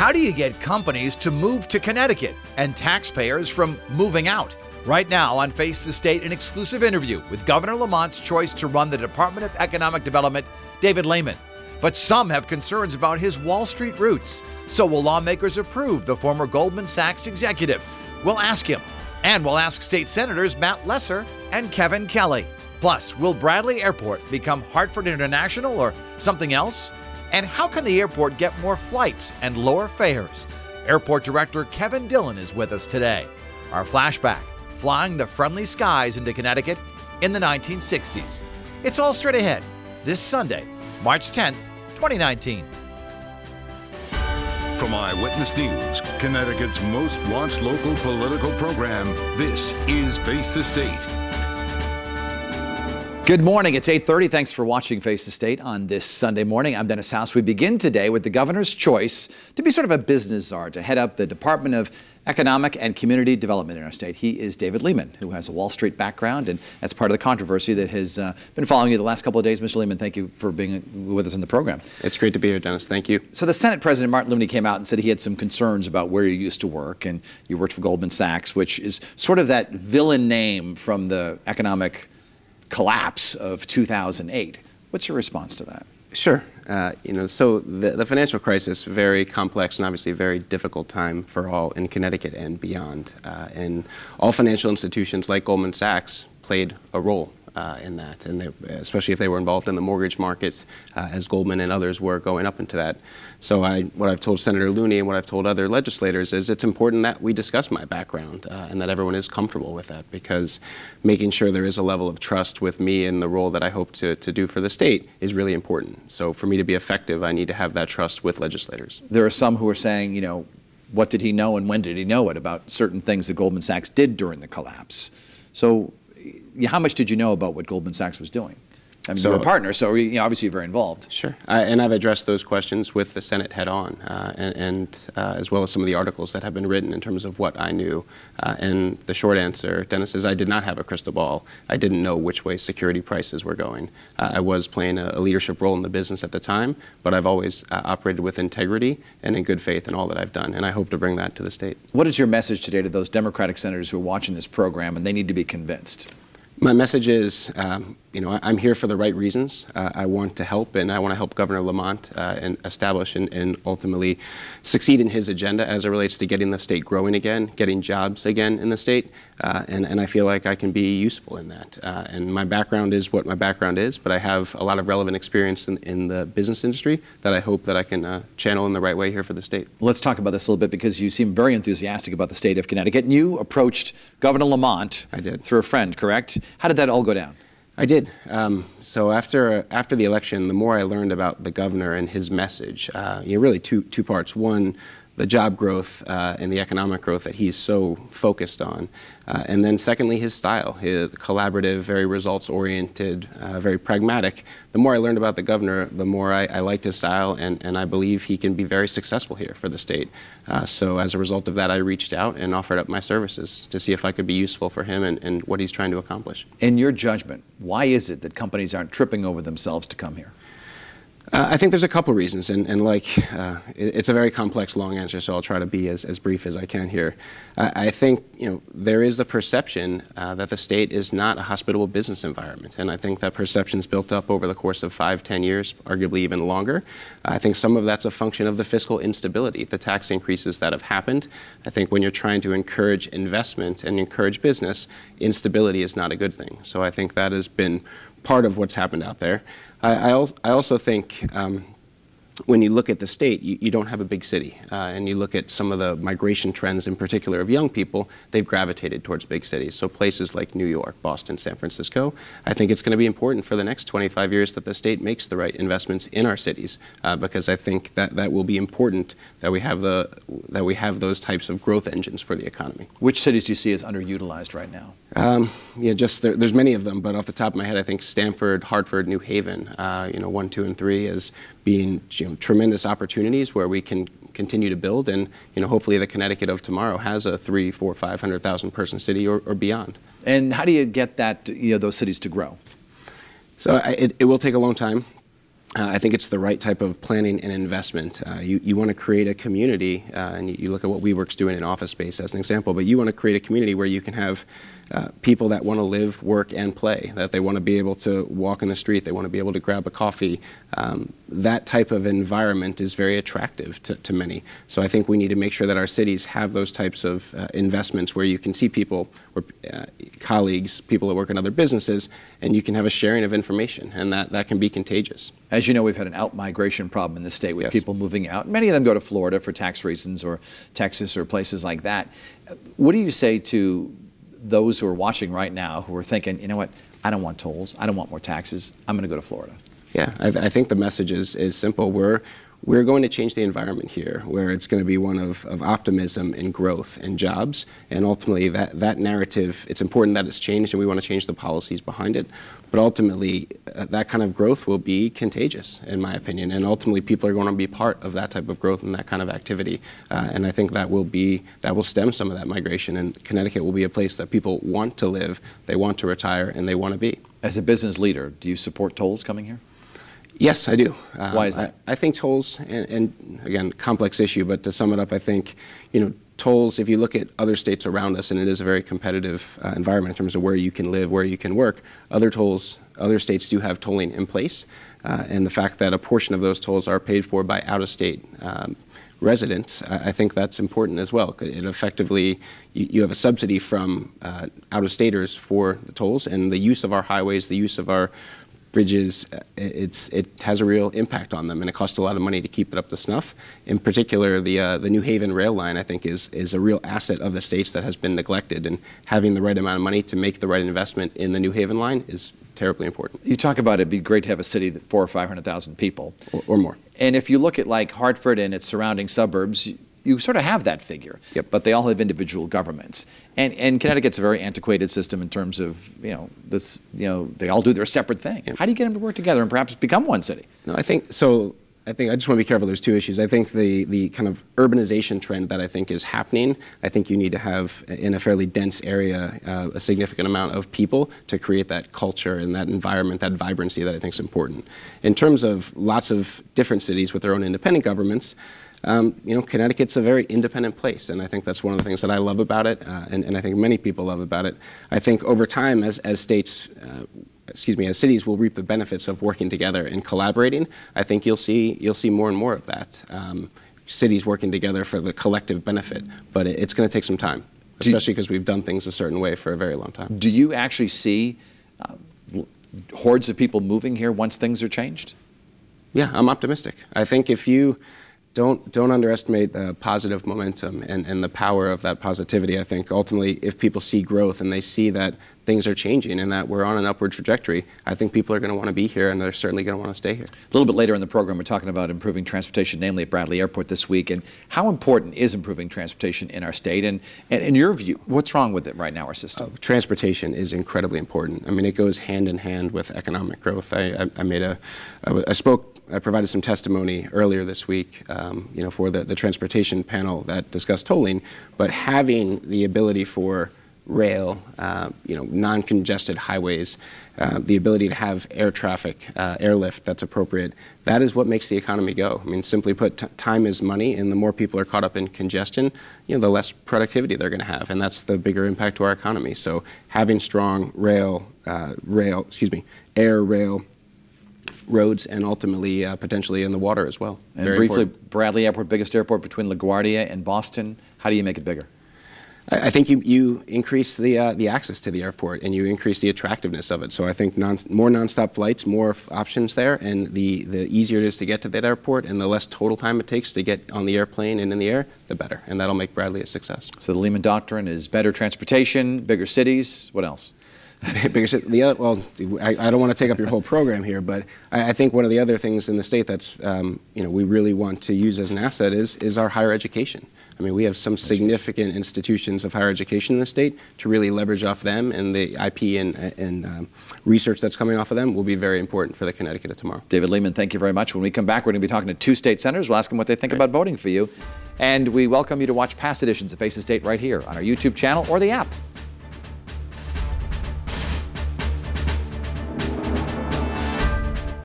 How do you get companies to move to Connecticut and taxpayers from moving out? Right now on Face the State, an exclusive interview with Governor Lamont's choice to run the Department of Economic Development, David Lehman. But some have concerns about his Wall Street roots. So will lawmakers approve the former Goldman Sachs executive? We'll ask him. And we'll ask State Senators Matt Lesser and Kevin Kelly. Plus, will Bradley Airport become Hartford International or something else? And how can the airport get more flights and lower fares? Airport Director Kevin Dillon is with us today. Our flashback, flying the friendly skies into Connecticut in the 1960s. It's all straight ahead this Sunday, March 10th, 2019. From Eyewitness News, Connecticut's most watched local political program, this is Face the State. Good morning. It's 8:30. Thanks for watching Face the State on this Sunday morning. I'm Dennis House. We begin today with the governor's choice to be sort of a business czar, to head up the Department of Economic and Community Development in our state. He is David Lehman, who has a Wall Street background, and that's part of the controversy that has been following you the last couple of days. Mr. Lehman, thank you for being with us on the program. It's great to be here, Dennis. Thank you. So the Senate President Martin Looney came out and said he had some concerns about where you used to work, and you worked for Goldman Sachs, which is sort of that villain name from the economic collapse of 2008. What's your response to that? Sure. So the financial crisis, very complex and obviously a very difficult time for all in Connecticut and beyond. And all financial institutions like Goldman Sachs played a role in that, and especially if they were involved in the mortgage markets, as Goldman and others were going up into that. So what I've told Senator Looney and what I've told other legislators is it's important that we discuss my background and that everyone is comfortable with that, because making sure there is a level of trust with me and the role that I hope to do for the state is really important. So for me to be effective, I need to have that trust with legislators. There are some who are saying, what did he know and when did he know it about certain things that Goldman Sachs did during the collapse? So how much did you know about what Goldman Sachs was doing? I mean, you're a partner, so obviously you're very involved. Sure. And I've addressed those questions with the Senate head on, and as well as some of the articles that have been written in terms of what I knew. And the short answer, Dennis, is I did not have a crystal ball. I didn't know which way security prices were going. I was playing a leadership role in the business at the time, but I've always operated with integrity and in good faith in all that I've done, and I hope to bring that to the state. What is your message today to those Democratic senators who are watching this program and they need to be convinced? My message is, I'm here for the right reasons. I want to help, and I want to help Governor Lamont and establish and ultimately succeed in his agenda as it relates to getting the state growing again, getting jobs again in the state, and I feel like I can be useful in that. And my background is what my background is, but I have a lot of relevant experience in the business industry that I hope that I can channel in the right way here for the state. Let's talk about this a little bit, because you seem very enthusiastic about the state of Connecticut, and you approached Governor Lamont through a friend, correct? How did that all go down? I did. So after the election, the more I learned about the governor and his message, really two parts. One, the job growth and the economic growth that he's so focused on. And then secondly, his style, his collaborative, very results-oriented, very pragmatic. The more I learned about the governor, the more I liked his style, and I believe he can be very successful here for the state. So as a result of that, I reached out and offered up my services to see if I could be useful for him and what he's trying to accomplish. In your judgment, why is it that companies aren't tripping over themselves to come here? I think there's a couple reasons, and it's a very complex, long answer, so I'll try to be as brief as I can here. I think there is a perception that the state is not a hospitable business environment, and I think that perception's built up over the course of 5-10 years, arguably even longer. I think some of that's a function of the fiscal instability, the tax increases that have happened. I think when you're trying to encourage investment and encourage business, instability is not a good thing. So I think that has been part of what's happened out there. I also think when you look at the state, you don't have a big city. And you look at some of the migration trends in particular of young people, they've gravitated towards big cities. So places like New York, Boston, San Francisco, I think it's going to be important for the next 25 years that the state makes the right investments in our cities, because I think that will be important that we have those types of growth engines for the economy. Which cities do you see as underutilized right now? There's many of them, but off the top of my head, I think Stamford, Hartford, New Haven, 1, 2, and 3 as being tremendous opportunities where we can continue to build, and hopefully the Connecticut of tomorrow has a 300,000, 400,000, 500,000 person city or beyond. And how do you get that those cities to grow? So it will take a long time. I think it's the right type of planning and investment. You want to create a community, and you look at what WeWork's doing in office space as an example, but you want to create a community where you can have people that want to live, work, and play, that they want to be able to walk in the street, they want to be able to grab a coffee. That type of environment is very attractive to many. So I think we need to make sure that our cities have those types of investments where you can see people, or colleagues, people that work in other businesses, and you can have a sharing of information, and that can be contagious. As you know, we've had an out-migration problem in the state with Yes. people moving out. Many of them go to Florida for tax reasons, or Texas, or places like that. What do you say to those who are watching right now who are thinking, you know what, I don't want tolls, I don't want more taxes, I'm going to go to Florida? Yeah, I think the message is simple. We're going to change the environment here, where it's going to be one of optimism and growth and jobs. And ultimately, that narrative, it's important that it's changed, and we want to change the policies behind it. But ultimately, that kind of growth will be contagious, in my opinion. And ultimately, people are going to be part of that type of growth and that kind of activity. And I think that will stem some of that migration. And Connecticut will be a place that people want to live, they want to retire, and they want to be. As a business leader, do you support tolls coming here? Yes, I do. Why is that? I think tolls, and again, complex issue, but to sum it up, I think, tolls, if you look at other states around us, and it is a very competitive environment in terms of where you can live, where you can work, other states do have tolling in place. And the fact that a portion of those tolls are paid for by out-of-state residents, I think that's important as well. It effectively, you have a subsidy from out-of-staters for the tolls, and the use of our highways, the use of our bridges, it has a real impact on them, and it costs a lot of money to keep it up to snuff. In particular, the New Haven rail line, I think, is a real asset of the states that has been neglected, and having the right amount of money to make the right investment in the New Haven line is terribly important. You talk about it'd be great to have a city that 400,000 or 500,000 people. Or more. And if you look at like Hartford and its surrounding suburbs, you sort of have that figure, Yep. But they all have individual governments. And Connecticut's a very antiquated system in terms of, they all do their separate thing. Yep. How do you get them to work together and perhaps become one city? No, I think so. I just want to be careful. There's two issues. I think the kind of urbanization trend that I think is happening, I think you need to have, in a fairly dense area, a significant amount of people to create that culture and that environment, that vibrancy that I think is important. In terms of lots of different cities with their own independent governments, Connecticut's a very independent place, and I think that's one of the things that I love about it, and I think many people love about it. I think over time, as cities will reap the benefits of working together and collaborating, I think you'll see more and more of that. Cities working together for the collective benefit, but it's going to take some time, especially because we've done things a certain way for a very long time. Do you actually see hordes of people moving here once things are changed? Yeah, I'm optimistic. I think if you don't underestimate the positive momentum and the power of that positivity. I think ultimately if people see growth and they see that things are changing and that we're on an upward trajectory, I think people are going to want to be here, and they're certainly going to want to stay here. A little bit later in the program, we're talking about improving transportation, namely at Bradley Airport this week. And how important is improving transportation in our state? And in your view, what's wrong with it right now, our system? Transportation is incredibly important. I mean, it goes hand in hand with economic growth. I provided some testimony earlier this week, for the transportation panel that discussed tolling, but having the ability for rail, non-congested highways, the ability to have air traffic, airlift that's appropriate, that is what makes the economy go. I mean, simply put, time is money, and the more people are caught up in congestion, the less productivity they're going to have, and that's the bigger impact to our economy. So having strong air, rail, roads, and ultimately potentially in the water as well. And Very briefly, important. Bradley Airport, biggest airport between LaGuardia and Boston. How do you make it bigger? I think you increase the access to the airport, and you increase the attractiveness of it. So I think more nonstop flights, more options there, and the easier it is to get to that airport and the less total time it takes to get on the airplane and in the air, the better. And that'll make Bradley a success. So the Lehman doctrine is better transportation, bigger cities. What else? I don't want to take up your whole program here, but I think one of the other things in the state that's we really want to use as an asset is our higher education. I mean, we have some significant institutions of higher education in the state. To really leverage off them, and the IP and research that's coming off of them will be very important for the Connecticut of tomorrow. David Lehman, thank you very much. When we come back, we're going to be talking to 2 state senators. We'll ask them what they think about voting for you. And we welcome you to watch past editions of Face the State right here on our YouTube channel or the app.